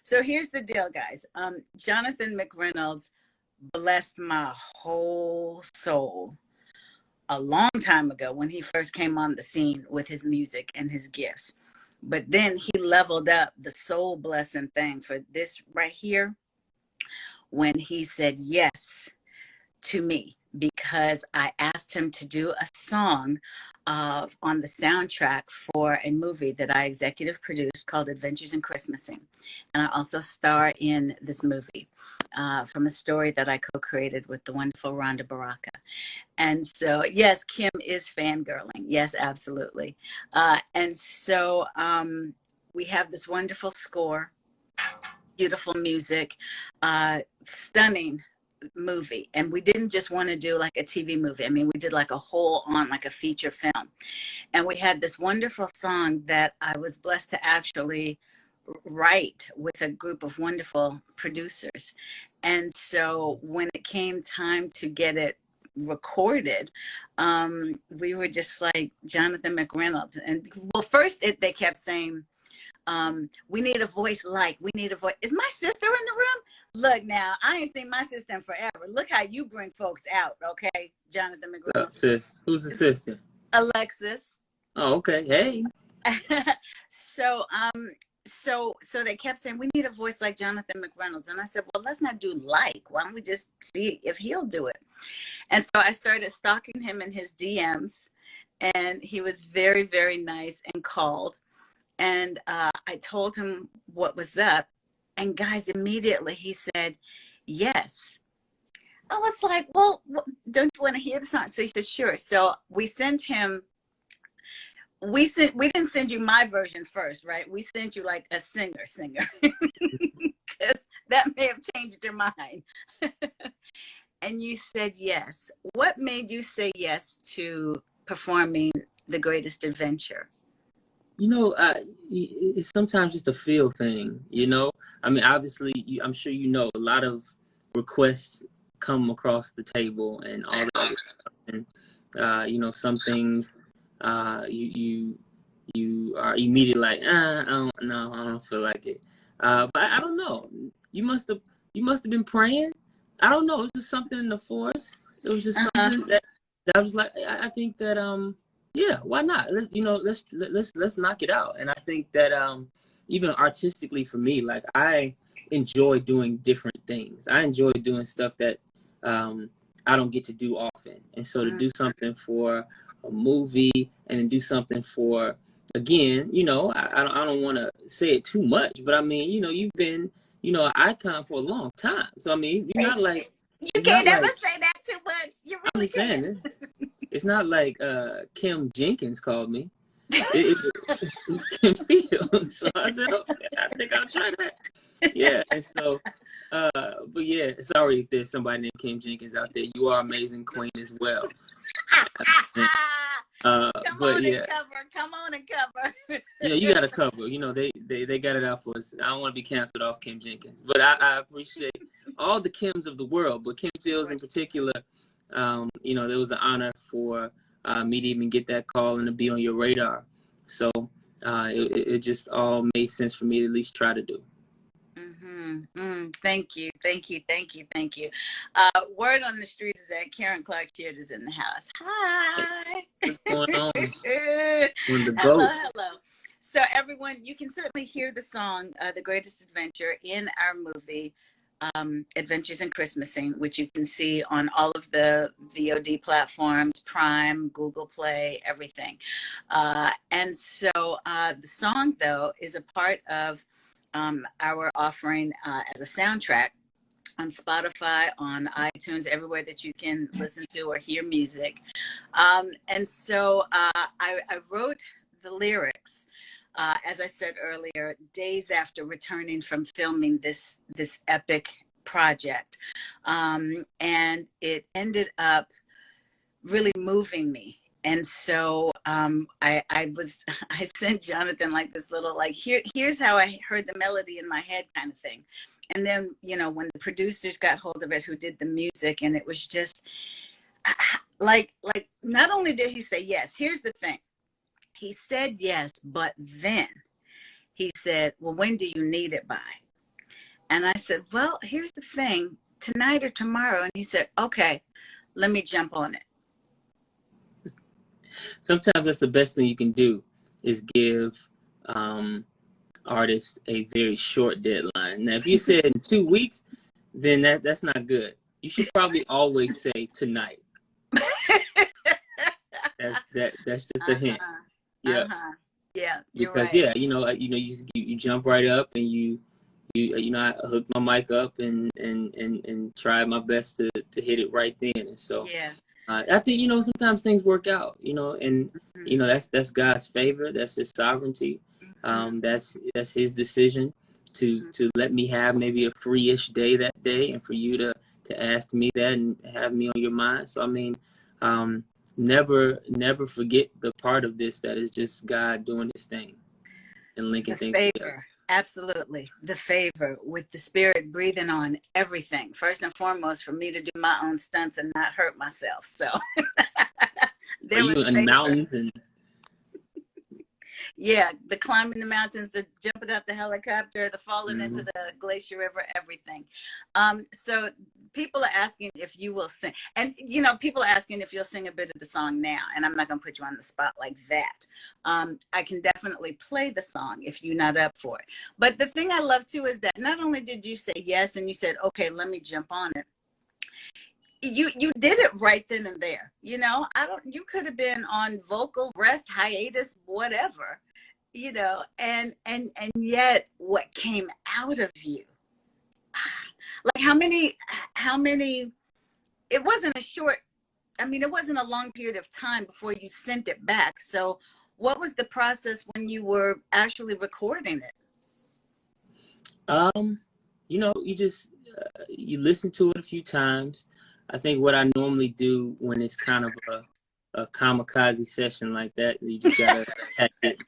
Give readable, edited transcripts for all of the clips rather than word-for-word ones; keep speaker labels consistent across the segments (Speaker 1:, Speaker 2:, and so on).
Speaker 1: So here's the deal, guys. Jonathan McReynolds blessed my whole soul a long time ago when he first came on the scene with his music and his gifts. But then he leveled up the soul blessing thing for this right here when he said yes to me, because I asked him to do a song on the soundtrack for a movie that I executive produced called Adventures in Christmasing. And I also star in this movie from a story that I co-created with the wonderful Rhonda Baraka. And so, yes, Kim is fangirling. Yes, absolutely. And so we have this wonderful score, beautiful music, stunning movie. And we didn't just want to do like a TV movie. I mean, we did like a whole on like a feature film. And we had this wonderful song that I was blessed to actually write with a group of wonderful producers. And so when it came time to get it recorded, we were just like, Jonathan McReynolds. And well, first they kept saying, we need a voice we need a voice. Is my sister in the room? Look now, I ain't seen my sister in forever. Look how you bring folks out, okay, Jonathan McReynolds.
Speaker 2: What's up, sis? Who's the sister?
Speaker 1: Alexis.
Speaker 2: Oh, okay. Hey.
Speaker 1: So they kept saying, we need a voice like Jonathan McReynolds. And I said, well, let's not do like. Why don't we just see if he'll do it? And so I started stalking him in his DMs, and he was very, very nice and called. And I told him what was up. And guys, immediately he said, yes. I was like, well, don't you want to hear the song? So he said, sure. So we sent him, we didn't send you my version first, right? We sent you like a singer, because that may have changed your mind. And you said yes. What made you say yes to performing The Greatest Adventure?
Speaker 2: You know, it's sometimes just a feel thing, you know? I mean, obviously, I'm sure you know, a lot of requests come across the table and all that. And, you know, some things you are immediately like, I don't feel like it. But I don't know. You must have been praying. I don't know. It was just something in the force. It was just something that I was like, I think that, yeah, why not? Let's knock it out. And I think that even artistically for me, like I enjoy doing different things. I enjoy doing stuff that I don't get to do often. And so to do something for a movie and then do something for, again, you know, I don't want to say it too much, but I mean, you know, you've been, you know, an icon for a long time. So I mean, you're not like
Speaker 1: you can't ever say that too much. You really can't.
Speaker 2: It's not like Kim Jenkins called me. It was Kim Fields. So I said, okay, I think I'll try that. Yeah, and so, but yeah, sorry if there's somebody named Kim Jenkins out there. You are amazing queen as well.
Speaker 1: Come on and cover.
Speaker 2: You know, you got to cover. You know, they got it out for us. I don't want to be canceled off Kim Jenkins. But I appreciate all the Kims of the world, but Kim Fields in particular. You know, it was an honor for me to even get that call and to be on your radar. So it just all made sense for me to at least try to do.
Speaker 1: Thank you. Word on the street is that Karen Clark Sheard is in the house. Hi.
Speaker 2: What's going on?
Speaker 1: Hello. So everyone, you can certainly hear the song The Greatest Adventure in our movie Adventures in Christmasing, which you can see on all of the VOD platforms, Prime, Google Play, everything. And so the song, though, is a part of our offering as a soundtrack on Spotify, on iTunes, everywhere that you can listen to or hear music. And so I wrote the lyrics, as I said earlier, days after returning from filming this epic project. And it ended up really moving me. And so I sent Jonathan like this little, like, here's how I heard the melody in my head kind of thing. And then, you know, when the producers got hold of it, who did the music, and it was just like not only did he say yes, here's the thing. He said yes, but then he said, well, when do you need it by? And I said, well, here's the thing, tonight or tomorrow. And he said, okay, let me jump on it.
Speaker 2: Sometimes that's the best thing you can do, is give artists a very short deadline. Now, if you said in 2 weeks, then that's not good. You should probably always say tonight. That's just a hint. Yeah.
Speaker 1: Yeah, you're
Speaker 2: Because
Speaker 1: right.
Speaker 2: you jump right up, and you I hooked my mic up and tried my best to hit it right then. And so
Speaker 1: Yeah.
Speaker 2: I think sometimes things work out, and that's God's favor, that's His sovereignty, that's His decision to let me have maybe a free-ish day that day, and for you to ask me that and have me on your mind. So I mean, never forget the part of this that is just God doing His thing and linking things together.
Speaker 1: Absolutely. The favor, with the Spirit breathing on everything. First and foremost, for me to do my own stunts and not hurt myself. So
Speaker 2: there was in mountains and
Speaker 1: yeah, the climbing the mountains, the jumping out the helicopter, the falling into the Glacier River, everything. So people are asking if you will sing, and people are asking if you'll sing a bit of the song now, and I'm not going to put you on the spot like that. I can definitely play the song if you're not up for it. But the thing I love too is that not only did you say yes and you said, okay, let me jump on it, you did it right then and there. You could have been on vocal rest, hiatus, whatever, and yet what came out of you, like how many, it wasn't it wasn't a long period of time before you sent it back. So what was the process when you were actually recording it?
Speaker 2: You just you listen to it a few times. I think what I normally do when it's kind of a kamikaze session like that, you just gotta attack it.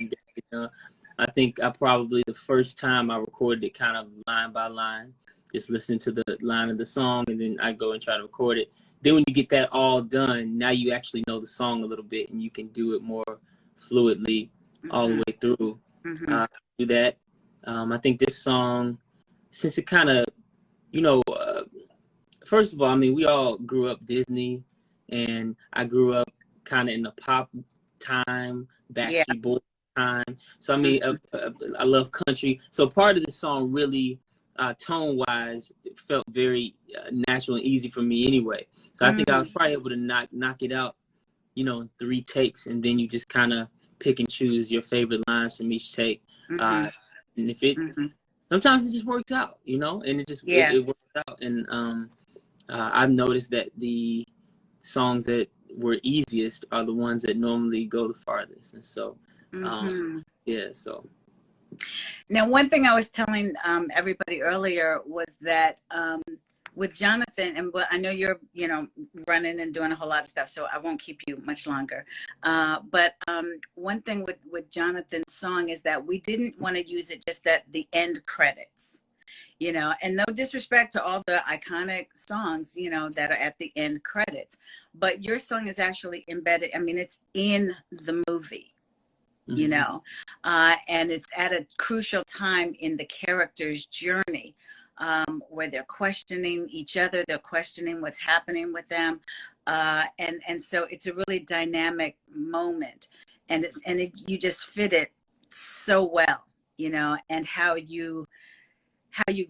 Speaker 2: I think the first time I recorded it kind of line by line, just listen to the line of the song, and then I go and try to record it. Then when you get that all done, now you actually know the song a little bit, and you can do it more fluidly all the way through. Do that. I think this song, since it kind of, first of all, we all grew up Disney, and I grew up kind of in the pop time, Backstreet Boys time. So I love country. So part of the song really, tone-wise, it felt very natural and easy for me anyway. So I think I was probably able to knock it out, in 3 takes, and then you just kind of pick and choose your favorite lines from each take. And if it, sometimes it just works out, and it just it works out. And I've noticed that the songs that were easiest are the ones that normally go the farthest. And so, so.
Speaker 1: Now, one thing I was telling everybody earlier was that with Jonathan, and I know you're, running and doing a whole lot of stuff, so I won't keep you much longer. But one thing with Jonathan's song is that we didn't want to use it just at the end credits. And no disrespect to all the iconic songs, that are at the end credits, but your song is actually embedded. It's in the movie, and it's at a crucial time in the character's journey, where they're questioning each other, they're questioning what's happening with them. And so it's a really dynamic moment, and you just fit it so well, and how you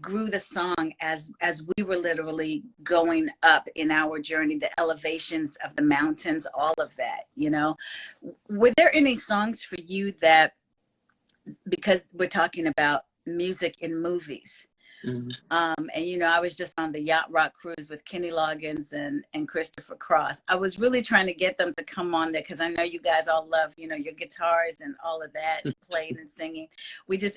Speaker 1: grew the song as we were literally going up in our journey, the elevations of the mountains, all of that, Were there any songs for you that, because we're talking about music in movies, and I was just on the Yacht Rock cruise with Kenny Loggins and Christopher Cross. I was really trying to get them to come on there, because I know you guys all love, your guitars and all of that, and playing and singing.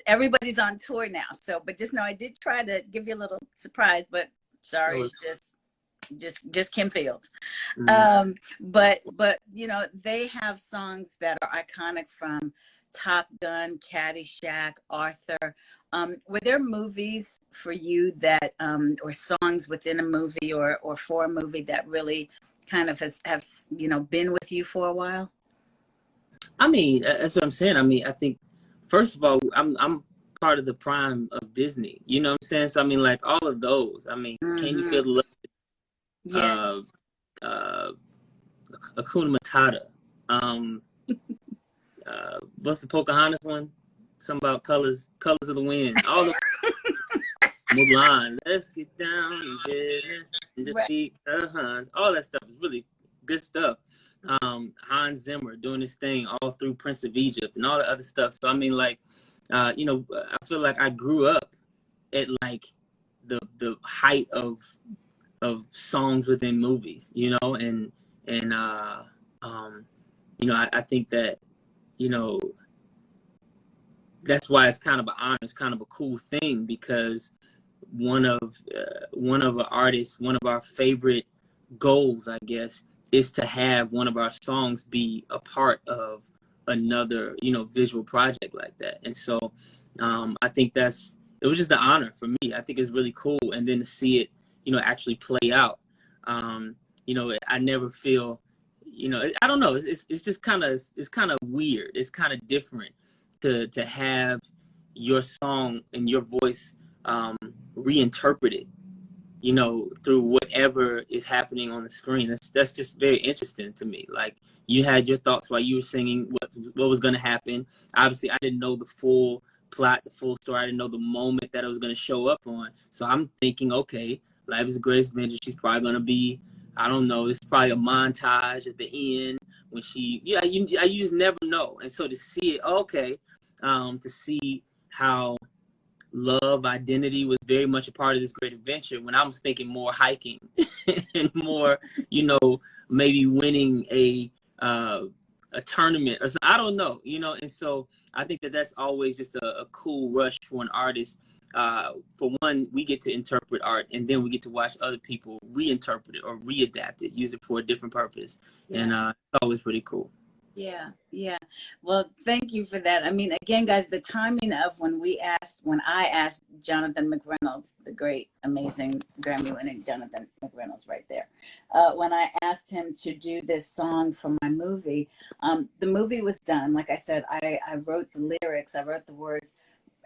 Speaker 1: Everybody's on tour now. So, but just know I did try to give you a little surprise, but sorry, it's just Kim Fields. But they have songs that are iconic, from Top Gun, Caddyshack, Arthur. Were there movies for you that, or songs within a movie or for a movie that really kind of have been with you for a while?
Speaker 2: That's what I'm saying. I think, first of all, I'm part of the prime of Disney. You know what I'm saying? So I mean, like all of those. I mean, Can You Feel the Love?
Speaker 1: Yeah.
Speaker 2: Hakuna Matata. What's the Pocahontas one? Something about colors of the wind. All the Mulan. Let's get down and just be all that stuff is really good stuff. Hans Zimmer doing his thing all through Prince of Egypt and all the other stuff. So I mean, like, you know, I feel like I grew up at like the height of songs within movies, you know, and you know, I think that, you know, that's why it's kind of an honor, it's kind of a cool thing, because one of our artists, one of our favorite goals, I guess, is to have one of our songs be a part of another, you know, visual project like that. And so I think it was just an honor for me. I think it's really cool. And then to see it, you know, actually play out, you know, I never feel, you know, I don't know. It's just kind of, it's kind of weird. It's kind of different to have your song and your voice reinterpreted, you know, through whatever is happening on the screen. That's just very interesting to me. Like, you had your thoughts while you were singing what was going to happen. Obviously, I didn't know the full plot, the full story. I didn't know the moment that it was going to show up on. So I'm thinking, okay, Life is the Greatest Adventure. She's probably going to be, I don't know, it's probably a montage at the end when she, yeah, you just never know. And so to see it, okay, to see how love, identity was very much a part of this great adventure, when I was thinking more hiking and more, you know, maybe winning a tournament or something. I don't know, you know. And so I think that that's always just a cool rush for an artist. For one, we get to interpret art, and then we get to watch other people reinterpret it or readapt it, use it for a different purpose. Yeah. And it's always pretty cool.
Speaker 1: Yeah, yeah. Well, thank you for that. I mean, again, guys, the timing of when I asked Jonathan McReynolds, the great, amazing Grammy-winning Jonathan McReynolds right there, when I asked him to do this song for my movie, the movie was done. Like I said, I wrote the lyrics, I wrote the words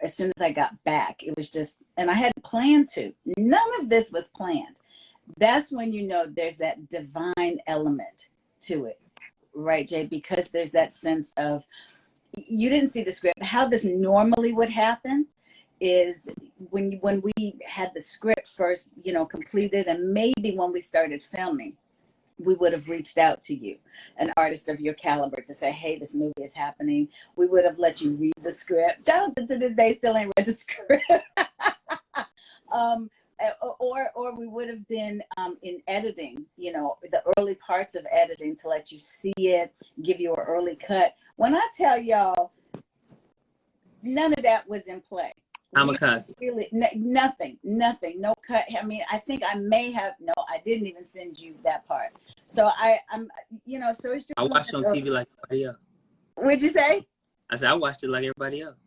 Speaker 1: as soon as I got back. It was just, and I hadn't planned to. None of this was planned. That's when you know there's that divine element to it. Right, Jay, because there's that sense of, you didn't see the script. How this normally would happen is when we had the script first, you know, completed, and maybe when we started filming, we would have reached out to you, an artist of your caliber, to say, hey, this movie is happening. We would have let you read the script. Jonathan to this day still ain't read the script. Or we would have been in editing, you know, the early parts of editing, to let you see it, give you an early cut. When I tell y'all, none of that was in play.
Speaker 2: Kamikaze.
Speaker 1: Really, nothing, no cut. I mean, I think I may have, no, I didn't even send you that part. So I'm, you know, so it's just.
Speaker 2: I watched on TV like everybody else.
Speaker 1: What'd you say?
Speaker 2: I said, I watched it like everybody else.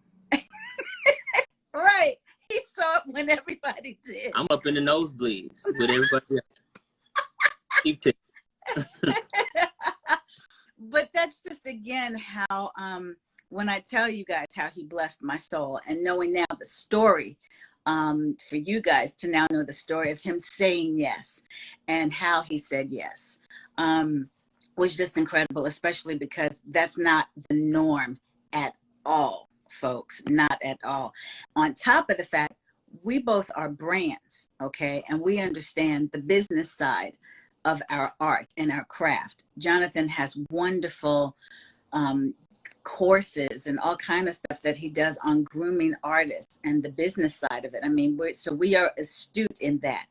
Speaker 1: Right. He saw it when everybody did.
Speaker 2: I'm up in the nosebleeds with everybody else. Keep taking.
Speaker 1: But that's just, again, how when I tell you guys how he blessed my soul, and knowing now the story, for you guys to now know the story of him saying yes and how he said yes, was just incredible, especially because that's not the norm at all, folks, not at all. On top of the fact, we both are brands, okay, and we understand the business side of our art and our craft. Jonathan has wonderful courses and all kind of stuff that he does on grooming artists and the business side of it. I mean, we are astute in that.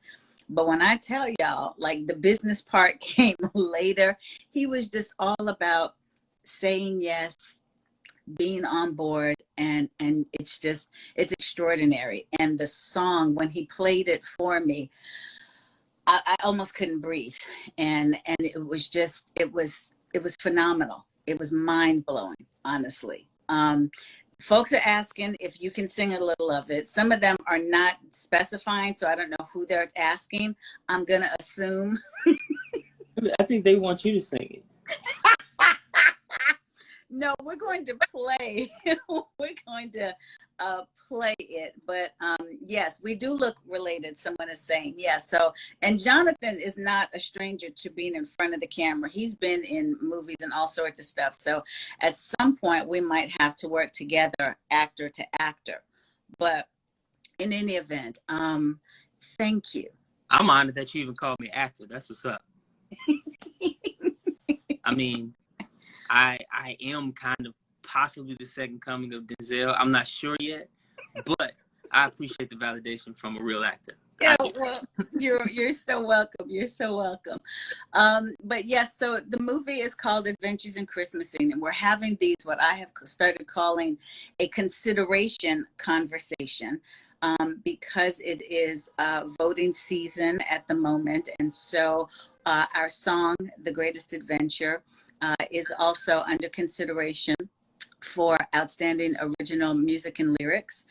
Speaker 1: But when I tell y'all, like, the business part came later, he was just all about saying yes, being on board, and it's extraordinary. And the song, when he played it for me, I almost couldn't breathe, and it was just, it was phenomenal. It was mind-blowing, honestly. Folks are asking if you can sing a little of it. Some of them are not specifying, so I don't know who they're asking. I'm gonna assume.
Speaker 2: I think they want you to sing it.
Speaker 1: No, we're going to play. We're going to play it. But yes, we do look related. Someone is saying yes. So, and Jonathan is not a stranger to being in front of the camera. He's been in movies and all sorts of stuff. So at some point we might have to work together, actor to actor. But in any event, thank you.
Speaker 2: I'm honored that you even called me actor. That's what's up. I mean, I am kind of possibly the second coming of Denzel. I'm not sure yet, but I appreciate the validation from a real actor.
Speaker 1: Yeah, well, you're so welcome. You're so welcome. But yes, so the movie is called Adventures in Christmasing, and we're having these, what I have started calling a consideration conversation, because it is voting season at the moment. And so our song, The Greatest Adventure, is also under consideration for Outstanding Original Music and Lyrics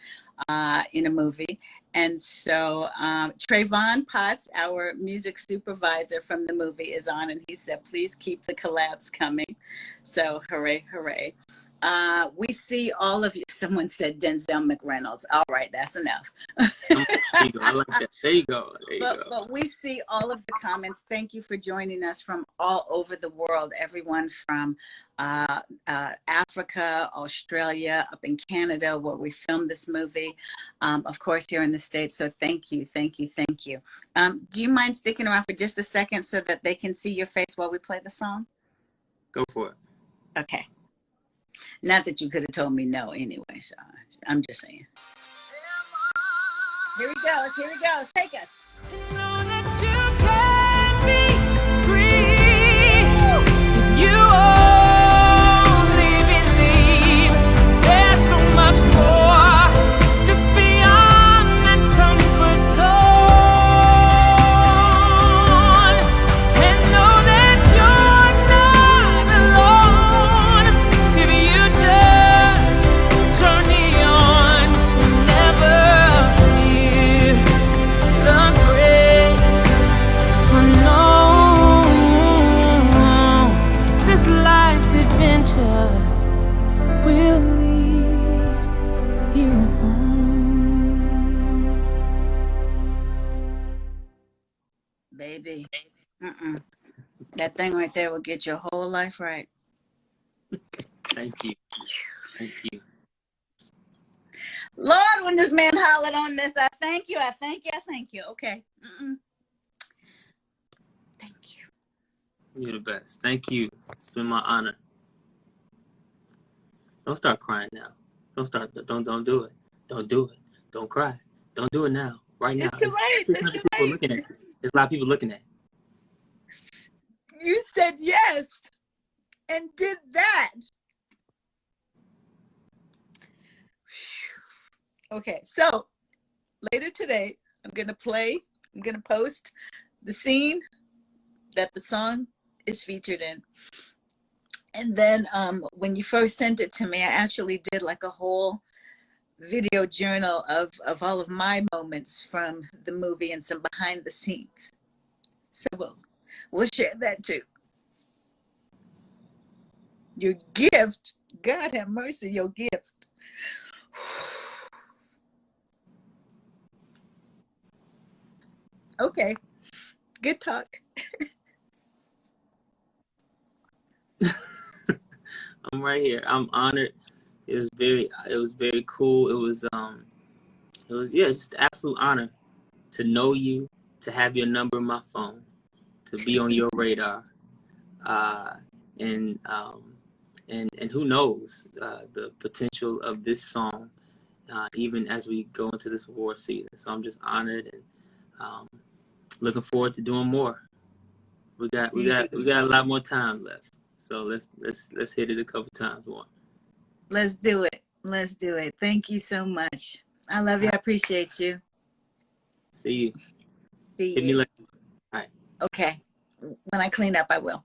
Speaker 1: in a movie. And so Trayvon Potts, our music supervisor from the movie, is on, and he said, please keep the collabs coming. So hooray, hooray. We see all of you. Someone said Denzel McReynolds. All right, that's enough.
Speaker 2: There you go. I like that. There you go. There you go.
Speaker 1: But we see all of the comments. Thank you for joining us from all over the world. Everyone from Africa, Australia, up in Canada, where we filmed this movie. Of course, here in the States. So thank you, thank you, thank you. Do you mind sticking around for just a second so that they can see your face while we play the song?
Speaker 2: Go for it.
Speaker 1: Okay. Not that you could have told me no anyway, so I'm just saying. Here he goes, here he goes. Take us.
Speaker 3: Know that you can be free if you only believe there's so much more just beyond that comfort zone. And know that you're not alone if you just journey on and never fear the great unknown. This life's adventure will lead you home.
Speaker 1: Baby, that thing right there will get your whole life right.
Speaker 2: Thank you. Thank you.
Speaker 1: Lord, when this man hollered on this, I thank you, I thank you, I thank you. Okay. Thank you.
Speaker 2: You're the best. Thank you. It's been my honor. Don't start crying now. Don't do it. Don't do it. Don't cry. Don't do it now. Right now.
Speaker 1: It's too late. It's too
Speaker 2: People
Speaker 1: late.
Speaker 2: looking at you. There's a lot of people looking at you.
Speaker 1: You said yes and did that. Okay, so later today, I'm going to post the scene that the song is featured in. And then when you first sent it to me, I actually did like a whole video journal of all of my moments from the movie and some behind the scenes. So we'll share that too. Your gift, God have mercy, your gift. Okay, good talk.
Speaker 2: I'm right here. I'm honored. It was very cool. It was just an absolute honor to know you, to have your number in my phone, to be on your radar, and who knows the potential of this song, even as we go into this award season. So I'm just honored and looking forward to doing more. We got a lot more time left. So let's hit it a couple times more.
Speaker 1: Let's do it. Let's do it. Thank you so much. I love you. I appreciate you.
Speaker 2: See you.
Speaker 1: See
Speaker 2: Hit me
Speaker 1: you.
Speaker 2: later. All right.
Speaker 1: Okay. When I clean up, I will.